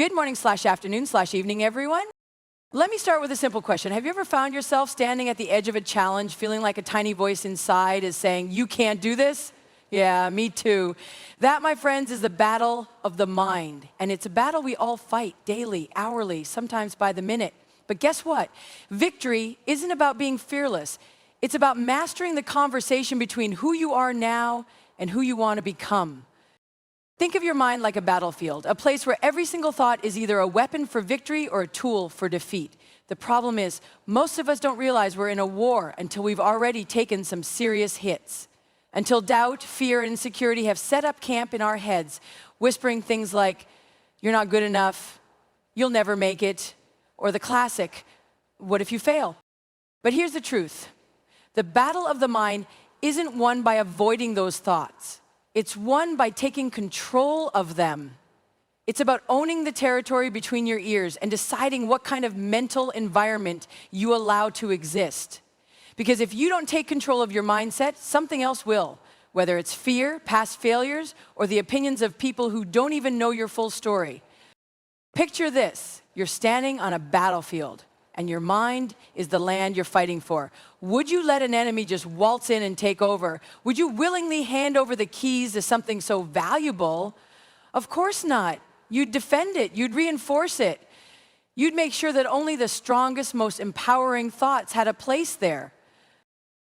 Good morning/afternoon/evening, everyone. Let me start with a simple question. Have you ever found yourself standing at the edge of a challenge, feeling like a tiny voice inside is saying, you can't do this? Yeah, me too. That, my friends, is the battle of the mind. And it's a battle we all fight daily, hourly, sometimes by the minute. But guess what? Victory isn't about being fearless. It's about mastering the conversation between who you are now and who you want to become. Think of your mind like a battlefield, a place where every single thought is either a weapon for victory or a tool for defeat. The problem is, most of us don't realize we're in a war until we've already taken some serious hits. Until doubt, fear, and insecurity have set up camp in our heads, whispering things like, you're not good enough, you'll never make it, or the classic, what if you fail? But here's the truth. The battle of the mind isn't won by avoiding those thoughts. It's won by taking control of them. It's about owning the territory between your ears and deciding what kind of mental environment you allow to exist. Because if you don't take control of your mindset, something else will, whether it's fear, past failures, or the opinions of people who don't even know your full story. Picture this. You're standing on a battlefield, and your mind is the land you're fighting for. Would you let an enemy just waltz in and take over? Would you willingly hand over the keys to something so valuable? Of course not. You'd defend it. You'd reinforce it. You'd make sure that only the strongest, most empowering thoughts had a place there.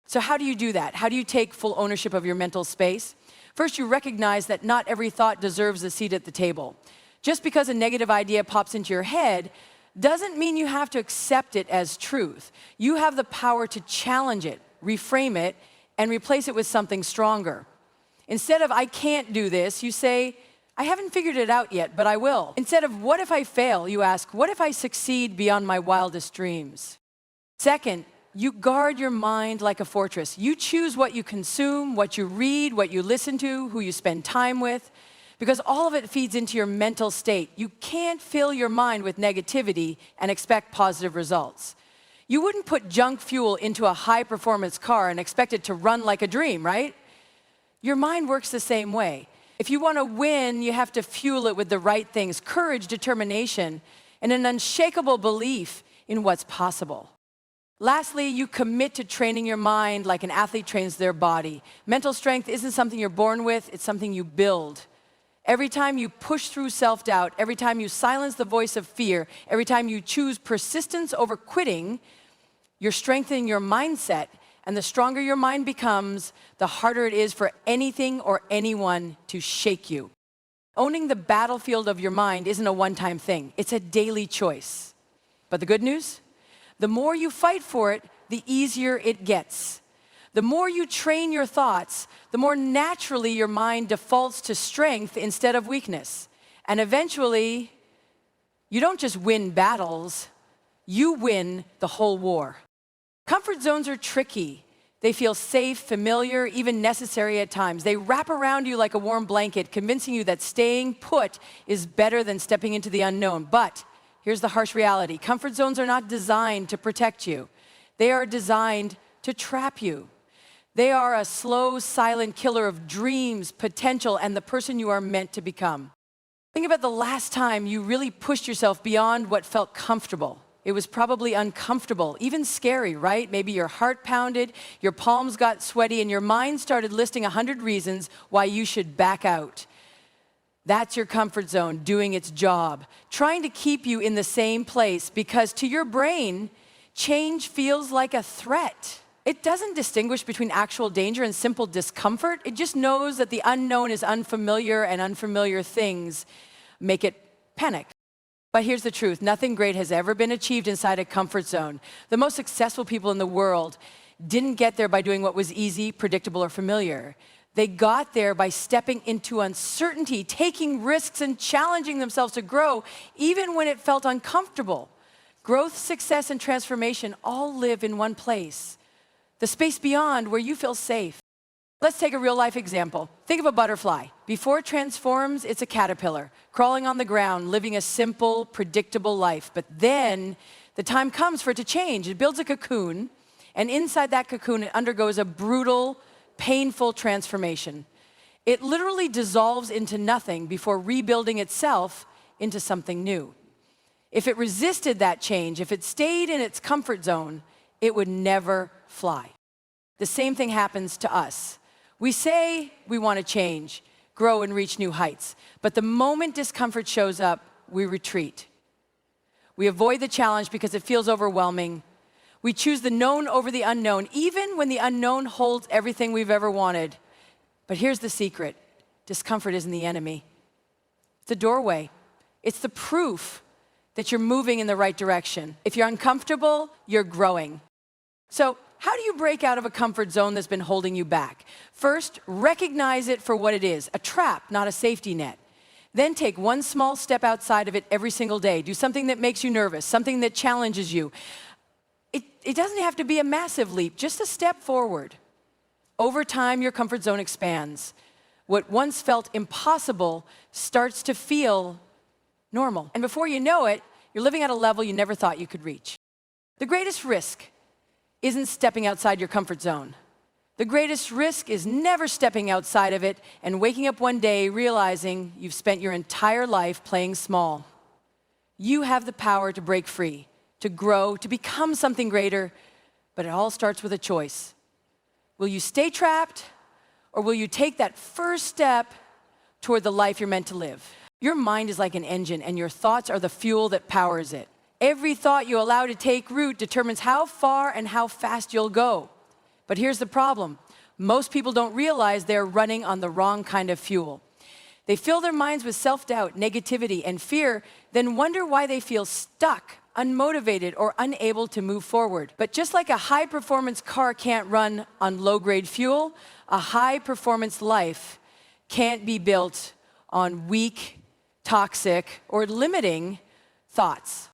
So how do you do that? How do you take full ownership of your mental space? First, you recognize that not every thought deserves a seat at the table. Just because a negative idea pops into your head doesn't mean you have to accept it as truth. You have the power to challenge it, reframe it, and replace it with something stronger. Instead of, I can't do this, you say, I haven't figured it out yet, but I will. Instead of, what if I fail, you ask, what if I succeed beyond my wildest dreams? Second, you guard your mind like a fortress. You choose what you consume, what you read, what you listen to, who you spend time with, because all of it feeds into your mental state. You can't fill your mind with negativity and expect positive results. You wouldn't put junk fuel into a high-performance car and expect it to run like a dream, right? Your mind works the same way. If you want to win, you have to fuel it with the right things, courage, determination, and an unshakable belief in what's possible. Lastly, you commit to training your mind like an athlete trains their body. Mental strength isn't something you're born with, it's something you build. Every time you push through self-doubt, every time you silence the voice of fear, every time you choose persistence over quitting, you're strengthening your mindset. And the stronger your mind becomes, the harder it is for anything or anyone to shake you. Owning the battlefield of your mind isn't a one-time thing. It's a daily choice. But the good news? The more you fight for it, the easier it gets. The more you train your thoughts, the more naturally your mind defaults to strength instead of weakness. And eventually, you don't just win battles, you win the whole war. Comfort zones are tricky. They feel safe, familiar, even necessary at times. They wrap around you like a warm blanket, convincing you that staying put is better than stepping into the unknown. But here's the harsh reality. Comfort zones are not designed to protect you. They are designed to trap you. They are a slow, silent killer of dreams, potential, and the person you are meant to become. Think about the last time you really pushed yourself beyond what felt comfortable. It was probably uncomfortable, even scary, right? Maybe your heart pounded, your palms got sweaty, and your mind started listing 100 reasons why you should back out. That's your comfort zone doing its job, trying to keep you in the same place because to your brain, change feels like a threat. It doesn't distinguish between actual danger and simple discomfort. It just knows that the unknown is unfamiliar and unfamiliar things make it panic. But here's the truth. Nothing great has ever been achieved inside a comfort zone. The most successful people in the world didn't get there by doing what was easy, predictable, or familiar. They got there by stepping into uncertainty, taking risks, and challenging themselves to grow, even when it felt uncomfortable. Growth, success, and transformation all live in one place. The space beyond where you feel safe. Let's take a real-life example. Think of a butterfly. Before it transforms, it's a caterpillar, crawling on the ground, living a simple, predictable life. But then the time comes for it to change. It builds a cocoon, and inside that cocoon, it undergoes a brutal, painful transformation. It literally dissolves into nothing before rebuilding itself into something new. If it resisted that change, if it stayed in its comfort zone, it would never fly. The same thing happens to us. We say we want to change, grow, and reach new heights. But the moment discomfort shows up, we retreat. We avoid the challenge because it feels overwhelming. We choose the known over the unknown, even when the unknown holds everything we've ever wanted. But here's the secret. Discomfort isn't the enemy. It's a doorway. It's the proof that you're moving in the right direction. If you're uncomfortable, you're growing. So how do you break out of a comfort zone that's been holding you back? First, recognize it for what it is, a trap, not a safety net. Then take one small step outside of it every single day. Do something that makes you nervous, something that challenges you. It doesn't have to be a massive leap, just a step forward. Over time, your comfort zone expands. What once felt impossible starts to feel normal. And before you know it, you're living at a level you never thought you could reach. The greatest risk isn't stepping outside your comfort zone. The greatest risk is never stepping outside of it and waking up one day realizing you've spent your entire life playing small. You have the power to break free, to grow, to become something greater, but it all starts with a choice. Will you stay trapped, or will you take that first step toward the life you're meant to live? Your mind is like an engine, and your thoughts are the fuel that powers it. Every thought you allow to take root determines how far and how fast you'll go. But here's the problem. Most people don't realize they're running on the wrong kind of fuel. They fill their minds with self-doubt, negativity, and fear, then wonder why they feel stuck, unmotivated, or unable to move forward. But just like a high-performance car can't run on low-grade fuel, a high-performance life can't be built on weak, toxic, or limiting thoughts.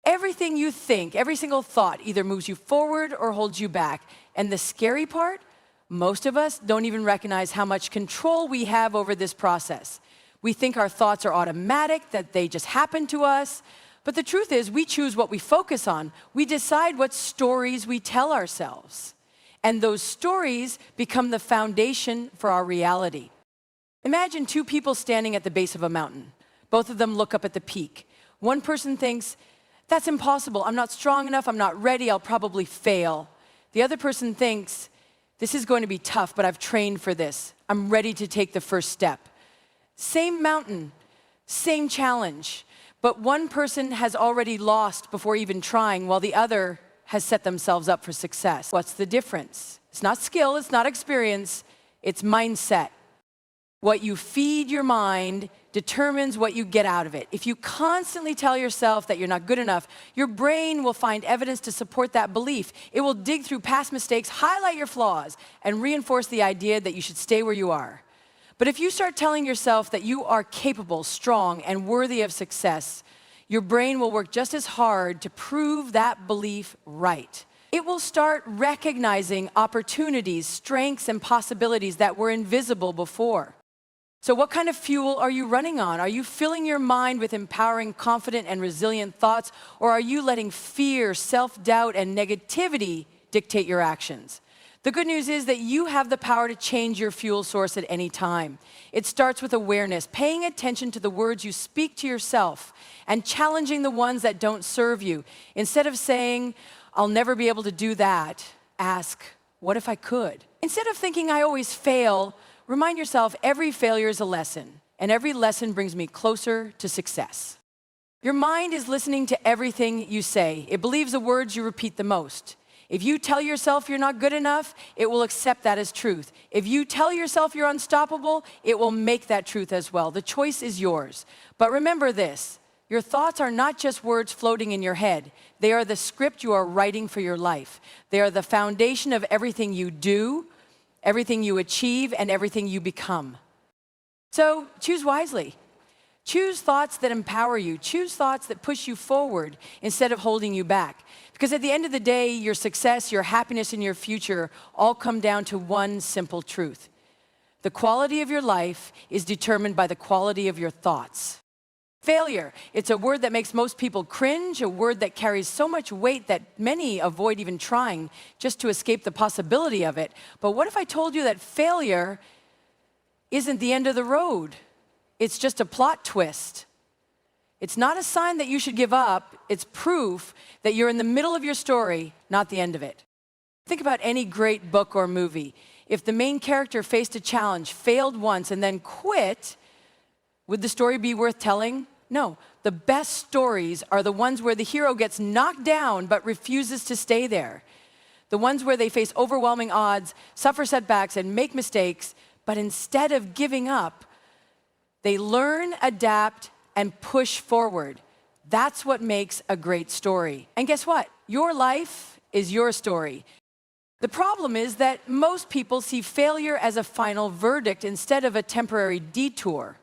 Everything you think, every single thought either moves you forward or holds you back. And the scary part, most of us don't even recognize how much control we have over this process. We think our thoughts are automatic, that they just happen to us. But the truth is, we choose what we focus on. We decide what stories we tell ourselves. And those stories become the foundation for our reality. Imagine two people standing at the base of a mountain. Both of them look up at the peak. One person thinks, that's impossible. I'm not strong enough. I'm not ready. I'll probably fail. The other person thinks, this is going to be tough, but I've trained for this. I'm ready to take the first step. Same mountain, same challenge, but one person has already lost before even trying, while the other has set themselves up for success. What's the difference? It's not skill, it's not experience, it's mindset. What you feed your mind determines what you get out of it. If you constantly tell yourself that you're not good enough, your brain will find evidence to support that belief. It will dig through past mistakes, highlight your flaws, and reinforce the idea that you should stay where you are. But if you start telling yourself that you are capable, strong, and worthy of success, your brain will work just as hard to prove that belief right. It will start recognizing opportunities, strengths, and possibilities that were invisible before. So what kind of fuel are you running on? Are you filling your mind with empowering, confident, and resilient thoughts, or are you letting fear, self-doubt, and negativity dictate your actions? The good news is that you have the power to change your fuel source at any time. It starts with awareness, paying attention to the words you speak to yourself, and challenging the ones that don't serve you. Instead of saying, I'll never be able to do that, ask, what if I could? Instead of thinking, I always fail, remind yourself, every failure is a lesson, and every lesson brings me closer to success. Your mind is listening to everything you say. It believes the words you repeat the most. If you tell yourself you're not good enough, it will accept that as truth. If you tell yourself you're unstoppable, it will make that truth as well. The choice is yours. But remember this, your thoughts are not just words floating in your head. They are the script you are writing for your life. They are the foundation of everything you do, everything you achieve, and everything you become. So choose wisely. Choose thoughts that empower you. Choose thoughts that push you forward instead of holding you back. Because at the end of the day, your success, your happiness, and your future all come down to one simple truth. The quality of your life is determined by the quality of your thoughts. Failure, it's a word that makes most people cringe, a word that carries so much weight that many avoid even trying just to escape the possibility of it. But what if I told you that failure isn't the end of the road? It's just a plot twist. It's not a sign that you should give up. It's proof that you're in the middle of your story, not the end of it. Think about any great book or movie. If the main character faced a challenge, failed once, and then quit, would the story be worth telling? No. The best stories are the ones where the hero gets knocked down but refuses to stay there. The ones where they face overwhelming odds, suffer setbacks, and make mistakes, but instead of giving up, they learn, adapt, and push forward. That's what makes a great story. And guess what? Your life is your story. The problem is that most people see failure as a final verdict instead of a temporary detour.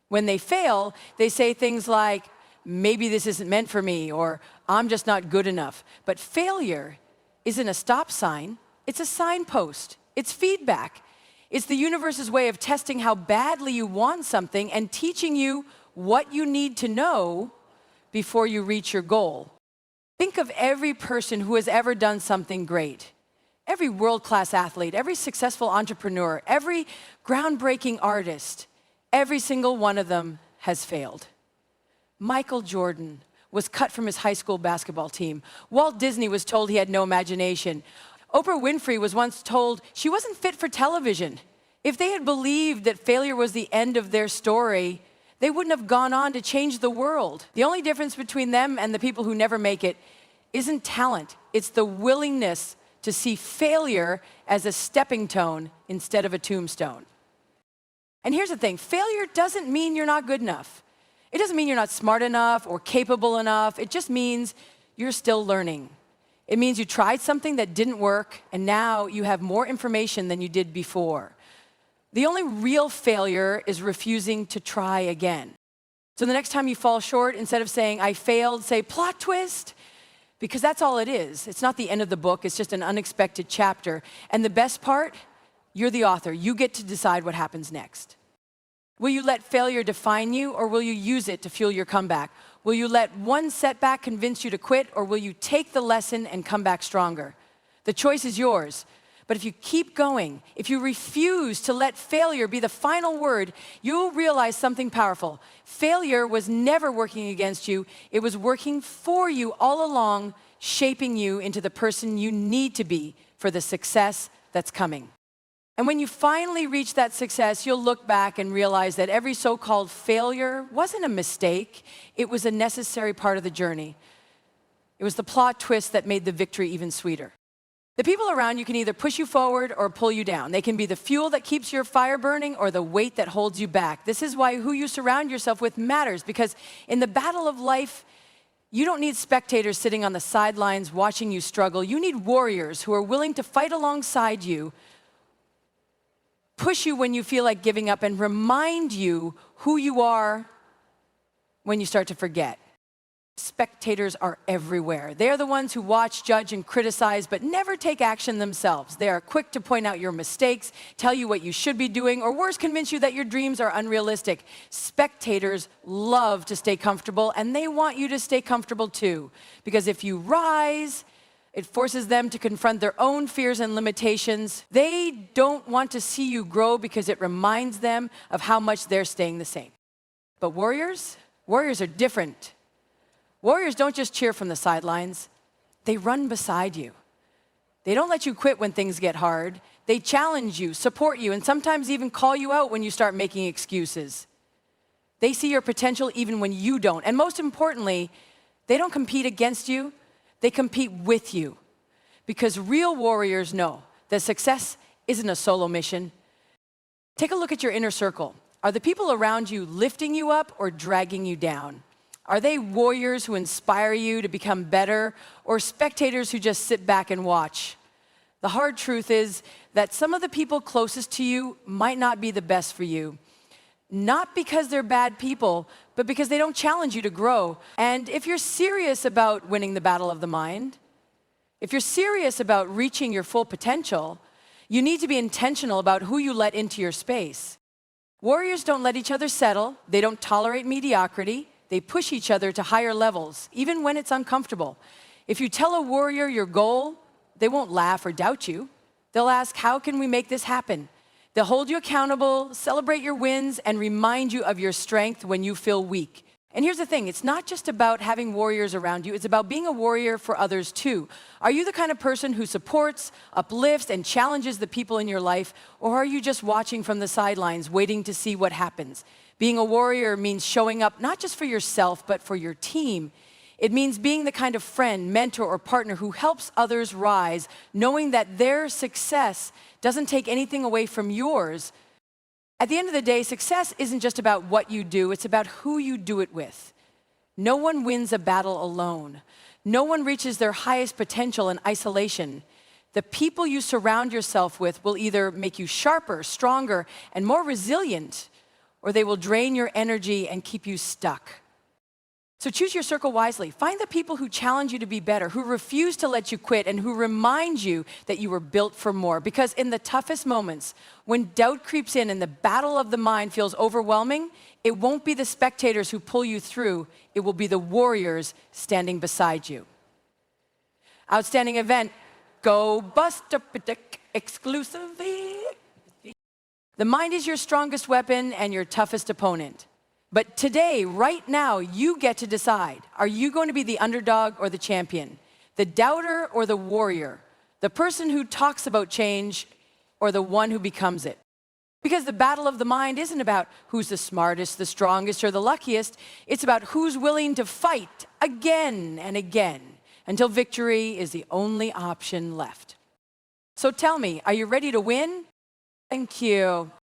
When they fail, they say things like, maybe this isn't meant for me, or I'm just not good enough. But failure isn't a stop sign, it's a signpost. It's feedback. It's the universe's way of testing how badly you want something and teaching you what you need to know before you reach your goal. Think of every person who has ever done something great. Every world-class athlete, every successful entrepreneur, every groundbreaking artist, every single one of them has failed. Michael Jordan was cut from his high school basketball team. Walt Disney was told he had no imagination. Oprah Winfrey was once told she wasn't fit for television. If they had believed that failure was the end of their story, they wouldn't have gone on to change the world. The only difference between them and the people who never make it isn't talent. It's the willingness to see failure as a stepping stone instead of a tombstone. And here's the thing, failure doesn't mean you're not good enough. It doesn't mean you're not smart enough or capable enough. It just means you're still learning. It means you tried something that didn't work, and now you have more information than you did before. The only real failure is refusing to try again. So the next time you fall short, instead of saying, I failed, say, plot twist, because that's all it is. It's not the end of the book, it's just an unexpected chapter. And the best part, you're the author. You get to decide what happens next. Will you let failure define you, or will you use it to fuel your comeback? Will you let one setback convince you to quit, or will you take the lesson and come back stronger? The choice is yours. But if you keep going, if you refuse to let failure be the final word, you'll realize something powerful. Failure was never working against you. It was working for you all along, shaping you into the person you need to be for the success that's coming. And when you finally reach that success, you'll look back and realize that every so-called failure wasn't a mistake. It was a necessary part of the journey. It was the plot twist that made the victory even sweeter. The people around you can either push you forward or pull you down. They can be the fuel that keeps your fire burning or the weight that holds you back. This is why who you surround yourself with matters, because in the battle of life, you don't need spectators sitting on the sidelines watching you struggle. You need warriors who are willing to fight alongside you, push you when you feel like giving up, and remind you who you are when you start to forget. Spectators are everywhere. They're the ones who watch, judge, and criticize, but never take action themselves. They are quick to point out your mistakes, tell you what you should be doing, or worse, convince you that your dreams are unrealistic. Spectators love to stay comfortable, and they want you to stay comfortable too. Because if you rise, it forces them to confront their own fears and limitations. They don't want to see you grow because it reminds them of how much they're staying the same. But warriors are different. Warriors don't just cheer from the sidelines. They run beside you. They don't let you quit when things get hard. They challenge you, support you, and sometimes even call you out when you start making excuses. They see your potential even when you don't. And most importantly, they don't compete against you. They compete with you, because real warriors know that success isn't a solo mission. Take a look at your inner circle. Are the people around you lifting you up or dragging you down? Are they warriors who inspire you to become better, or spectators who just sit back and watch? The hard truth is that some of the people closest to you might not be the best for you. Not because they're bad people, but because they don't challenge you to grow. And if you're serious about winning the battle of the mind, if you're serious about reaching your full potential, you need to be intentional about who you let into your space. Warriors don't let each other settle. They don't tolerate mediocrity. They push each other to higher levels, even when it's uncomfortable. If you tell a warrior your goal, they won't laugh or doubt you. They'll ask, how can we make this happen? They'll hold you accountable, celebrate your wins, and remind you of your strength when you feel weak. And here's the thing, it's not just about having warriors around you, it's about being a warrior for others too. Are you the kind of person who supports, uplifts, and challenges the people in your life, or are you just watching from the sidelines, waiting to see what happens? Being a warrior means showing up not just for yourself, but for your team. It means being the kind of friend, mentor, or partner who helps others rise, knowing that their success doesn't take anything away from yours. At the end of the day, success isn't just about what you do, it's about who you do it with. No one wins a battle alone. No one reaches their highest potential in isolation. The people you surround yourself with will either make you sharper, stronger, and more resilient, or they will drain your energy and keep you stuck. So choose your circle wisely. Find the people who challenge you to be better, who refuse to let you quit, and who remind you that you were built for more. Because in the toughest moments, when doubt creeps in and the battle of the mind feels overwhelming, it won't be the spectators who pull you through, it will be the warriors standing beside you. Outstanding event, go bust a predict exclusively. The mind is your strongest weapon and your toughest opponent. But today, right now, you get to decide. Are you going to be the underdog or the champion? The doubter or the warrior? The person who talks about change or the one who becomes it? Because the battle of the mind isn't about who's the smartest, the strongest, or the luckiest. It's about who's willing to fight again and again until victory is the only option left. So tell me, are you ready to win? Thank you.